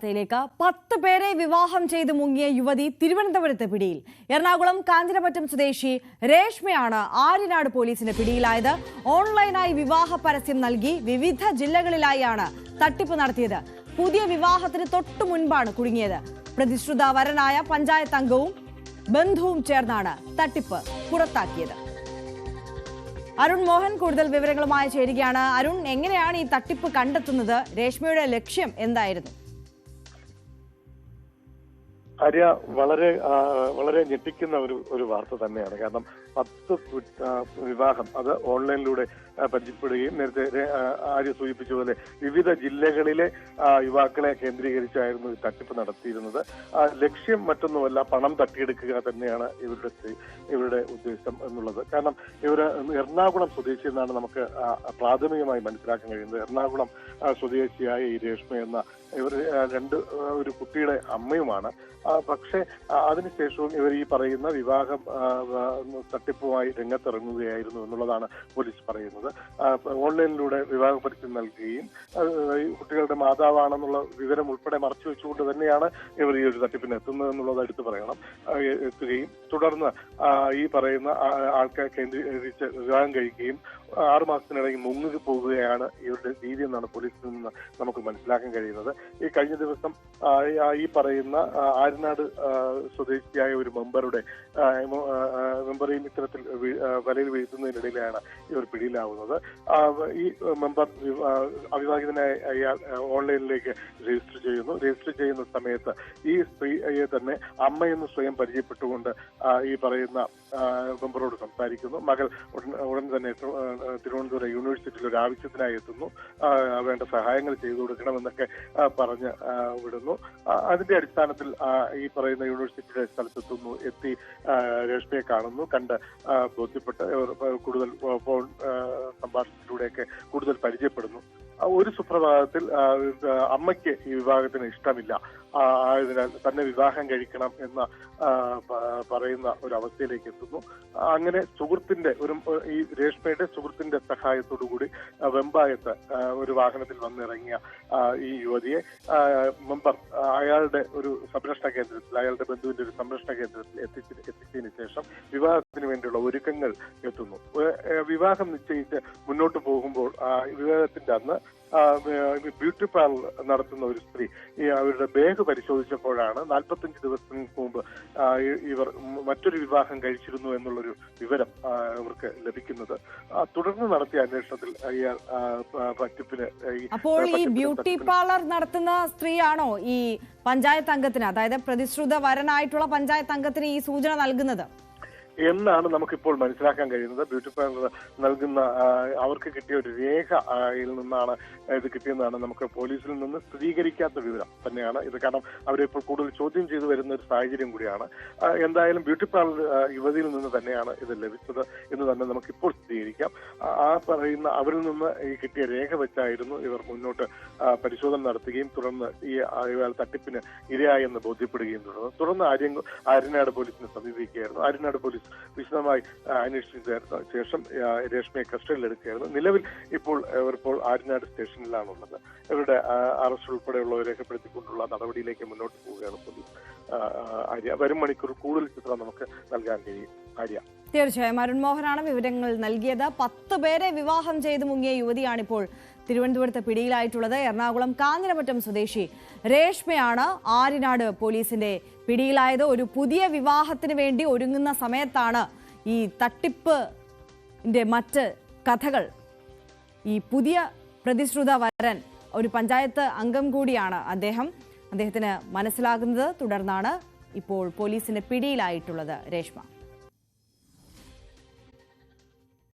ത്തിലേക്ക് 10 പേരെ വിവാഹം ചെയ്ത് മുങ്ങിയ യുവതി തിരുവനന്തപുരത്ത് പിടിയിൽ. എറണാകുളം കാഞ്ഞിരമറ്റം സ്വദേശി രേഷ്മയാണ് ആര്യനാട് പോലീസിന്റെ പിടിയിലായത്. ഓൺലൈനായി വിവാഹ പരസ്യം നൽകി വിവിധ ജില്ലകളിലായാണ് തട്ടിപ്പ് നടത്തിയത്. പുതിയ വിവാഹത്തിന് തൊട്ടു മുൻപാണ് കുടുങ്ങിയത്. പ്രതിശ്രുത വരനായ പഞ്ചായത്ത് അംഗവും ബന്ധുവും ചേർന്നാണ് തട്ടിപ്പ് പുറത്താക്കിയത്. അരുൺ മോഹൻ കൂടുതൽ വിവരങ്ങളുമായി ചേരുകയാണ്. അരുൺ, എങ്ങനെയാണ് ഈ തട്ടിപ്പ് കണ്ടെത്തുന്നത്? രേഷ്മയുടെ ലക്ഷ്യം എന്തായിരുന്നു? ആര്യ, വളരെ ഞെട്ടിക്കുന്ന ഒരു വാർത്ത തന്നെയാണ്. കാരണം 10 വിവാഹം അത് ഓൺലൈനിലൂടെ പരിചയപ്പെടുകയും നേരത്തെ ആര്യ സൂചിപ്പിച്ചതുപോലെ വിവിധ ജില്ലകളിലെ യുവാക്കളെ കേന്ദ്രീകരിച്ചായിരുന്നു ഈ തട്ടിപ്പ് നടത്തിയിരുന്നത്. ലക്ഷ്യം മറ്റൊന്നുമല്ല, പണം തട്ടിയെടുക്കുക തന്നെയാണ് ഇവരുടെ ഉദ്ദേശം എന്നുള്ളത്. കാരണം ഇവർ എറണാകുളം സ്വദേശി എന്നാണ് നമുക്ക് പ്രാഥമികമായി മനസ്സിലാക്കാൻ കഴിയുന്നത്. എറണാകുളം സ്വദേശിയായ ഈ രേഷ്മ എന്ന ഇവർ ഒരു കുട്ടിയുടെ അമ്മയുമാണ്. പക്ഷേ അതിനുശേഷവും ഇവർ ഈ പറയുന്ന വിവാഹം തട്ടിപ്പുമായി രംഗത്തിറങ്ങുകയായിരുന്നു എന്നുള്ളതാണ് പോലീസ് പറയുന്നത്. ഓൺലൈനിലൂടെ വിവാഹ പരസ്യം നൽകുകയും കുട്ടികളുടെ മാതാവാണെന്നുള്ള വിവരം ഉൾപ്പെടെ മറച്ചു വെച്ചുകൊണ്ട് തന്നെയാണ് ഇവർ ഈ ഒരു തട്ടിപ്പിന് എത്തുന്നത് എന്നുള്ളത് എടുത്തു പറയണം. എത്തുകയും തുടർന്ന് ഈ പറയുന്ന ആൾക്കാർ കേന്ദ്രീകരിച്ച് വിവാഹം കഴിക്കുകയും 6 മാസത്തിനിടയിൽ മുങ്ങി പോകുകയാണ് ഇവരുടെ രീതി എന്നാണ് പോലീസിൽ നിന്ന് നമുക്ക് മനസ്സിലാക്കാൻ കഴിയുന്നത്. ഈ കഴിഞ്ഞ ദിവസം ഈ പറയുന്ന ആര്യനാട് സ്വദേശിയായ ഒരു മെമ്പറെയും ഇത്തരത്തിൽ വലയിൽ വീഴ്ത്തുന്നതിനിടയിലാണ് ഇവർ പിടിയിലാവുന്നത്. ഈ മെമ്പർ അവിവാഹിതനായ അയാൾ ഓൺലൈനിലേക്ക് രജിസ്റ്റർ ചെയ്യുന്ന സമയത്ത് ഈ സ്ത്രീയെ തന്നെ അമ്മയെന്ന് സ്വയം പരിചയപ്പെട്ടുകൊണ്ട് ഈ പറയുന്ന മെമ്പറോട് സംസാരിക്കുന്നു. മകൾ ഉടൻ തന്നെ തിരുവനന്തപുരം യൂണിവേഴ്സിറ്റിയിൽ ഒരു ആവശ്യത്തിനായി എത്തുന്നു. വേണ്ട സഹായങ്ങൾ ചെയ്തു കൊടുക്കണമെന്നൊക്കെ പറഞ്ഞ് വിടുന്നു. അതിന്റെ അടിസ്ഥാനത്തിൽ ഈ പറയുന്ന യൂണിവേഴ്സിറ്റിയുടെ സ്ഥലത്തെത്തുന്നു. എത്തി രേഷ്മയെ കാണുന്നു. കണ്ട് ബോധ്യപ്പെട്ട് കൂടുതൽ ഫോൺ സംഭാഷണത്തിലൂടെയൊക്കെ കൂടുതൽ പരിചയപ്പെടുന്നു. ഒരു സുപ്രഭാതത്തിൽ അമ്മയ്ക്ക് ഈ വിവാഹത്തിന് ഇഷ്ടമില്ല, ആയതിനാൽ തന്നെ വിവാഹം കഴിക്കണം എന്ന പറയുന്ന ഒരു അവസ്ഥയിലേക്ക് എത്തുന്നു. അങ്ങനെ സുഹൃത്തിന്റെ ഈ രേഷ്മയുടെ സുഹൃത്തിന്റെ സഹായത്തോടുകൂടി വെമ്പായത്ത് ഒരു വാഹനത്തിൽ വന്നിറങ്ങിയ ഈ യുവതിയെ മെമ്പർ അയാളുടെ ഒരു സംരക്ഷണ കേന്ദ്രത്തിൽ, അയാളുടെ ബന്ധുവിന്റെ ഒരു സംരക്ഷണ കേന്ദ്രത്തിൽ എത്തിച്ചതിന് ശേഷം വിവാഹത്തിന് വേണ്ടിയുള്ള ഒരുക്കങ്ങൾ എത്തുന്നു. വിവാഹം നിശ്ചയിച്ച് മുന്നോട്ട് പോകുമ്പോൾ വിവാഹത്തിന്റെ അന്ന് ബ്യൂട്ടി പാർലർ നടത്തുന്ന ഒരു സ്ത്രീ അവരുടെ ബാഗ് പരിശോധിച്ചപ്പോഴാണ് 45 ദിവസങ്ങൾക്ക് മുമ്പ് ഇവർ മറ്റൊരു വിവാഹം കഴിച്ചിരുന്നു എന്നുള്ളൊരു വിവരം ഇവർക്ക് ലഭിക്കുന്നത്. തുടർന്ന് നടത്തിയ അന്വേഷണത്തിൽ ഇയാൾ തട്ടിപ്പിന്. അപ്പോൾ ഈ ബ്യൂട്ടി പാർലർ നടത്തുന്ന സ്ത്രീയാണോ ഈ പഞ്ചായത്ത് അംഗത്തിന്, അതായത് പ്രതിശ്രുത വരനായിട്ടുള്ള പഞ്ചായത്ത് അംഗത്തിന് ഈ സൂചന നൽകുന്നത് എന്നാണ് നമുക്കിപ്പോൾ മനസ്സിലാക്കാൻ കഴിയുന്നത്. ബ്യൂട്ടി പാർലർ നൽകുന്ന അവർക്ക് കിട്ടിയ ഒരു രേഖയിൽ നിന്നാണ് ഇത് കിട്ടിയെന്നാണ് നമുക്ക് പോലീസിൽ നിന്ന് സ്ഥിരീകരിക്കാത്ത വിവരം തന്നെയാണ് ഇത്. കാരണം അവരിപ്പോൾ കൂടുതൽ ചോദ്യം ചെയ്തു വരുന്ന ഒരു സാഹചര്യം കൂടിയാണ്. എന്തായാലും ബ്യൂട്ടി പാർലർ യുവതിയിൽ നിന്ന് തന്നെയാണ് ഇത് ലഭിച്ചത് എന്ന് തന്നെ നമുക്കിപ്പോൾ സ്ഥിരീകരിക്കാം. ആ പറയുന്ന അവരിൽ നിന്ന് ഈ കിട്ടിയ രേഖ വെച്ചായിരുന്നു ഇവർ മുന്നോട്ട് പരിശോധന നടത്തുകയും തുടർന്ന് ഈ തട്ടിപ്പിന് ഇരയായെന്ന് ബോധ്യപ്പെടുകയും തുടർന്ന് ആര്യനാട് പോലീസിനെ സമീപിക്കുകയായിരുന്നു. ആര്യനാട് പോലീസ് വിശദമായി അന്വേഷിച്ചതിന് ശേഷം രേഷ്മയെ കസ്റ്റഡിയിലെടുക്കുകയായിരുന്നു. നിലവിൽ ഇപ്പോൾ ആര്യനാട് സ്റ്റേഷനിലാണുള്ളത്. ഇവരുടെ അറസ്റ്റ് ഉൾപ്പെടെയുള്ളവരെ രേഖപ്പെടുത്തിക്കൊണ്ടുള്ള നടപടിയിലേക്ക് മുന്നോട്ട് പോവുകയാണ് പോലീസ്. വരും മണിക്കൂർ കൂടുതൽ ചിത്രം നമുക്ക് നൽകാൻ കഴിയും. ആര്യ, തീർച്ചയായും അരുൺ മോഹനാണ് വിവരങ്ങൾ നൽകിയത്. 10 പേരെ വിവാഹം ചെയ്ത് മുങ്ങിയ യുവതിയാണിപ്പോൾ തിരുവനന്തപുരത്ത് പിടിയിലായിട്ടുള്ളത്. എറണാകുളം കാഞ്ഞിരമറ്റം സ്വദേശി രേഷ്മയാണ് ആര്യനാട് പോലീസിന്റെ പിടിയിലായത്. ഒരു പുതിയ വിവാഹത്തിന് വേണ്ടി ഒരുങ്ങുന്ന സമയത്താണ് ഈ തട്ടിപ്പിന്റെ മറ്റ് കഥകൾ. ഈ പുതിയ പ്രതിശ്രുത വരൻ ഒരു പഞ്ചായത്ത് അംഗം കൂടിയാണ് അദ്ദേഹത്തിന് മനസ്സിലാകുന്നത്. തുടർന്നാണ് ഇപ്പോൾ പോലീസിന്റെ പിടിയിലായിട്ടുള്ളത് രേഷ്മ.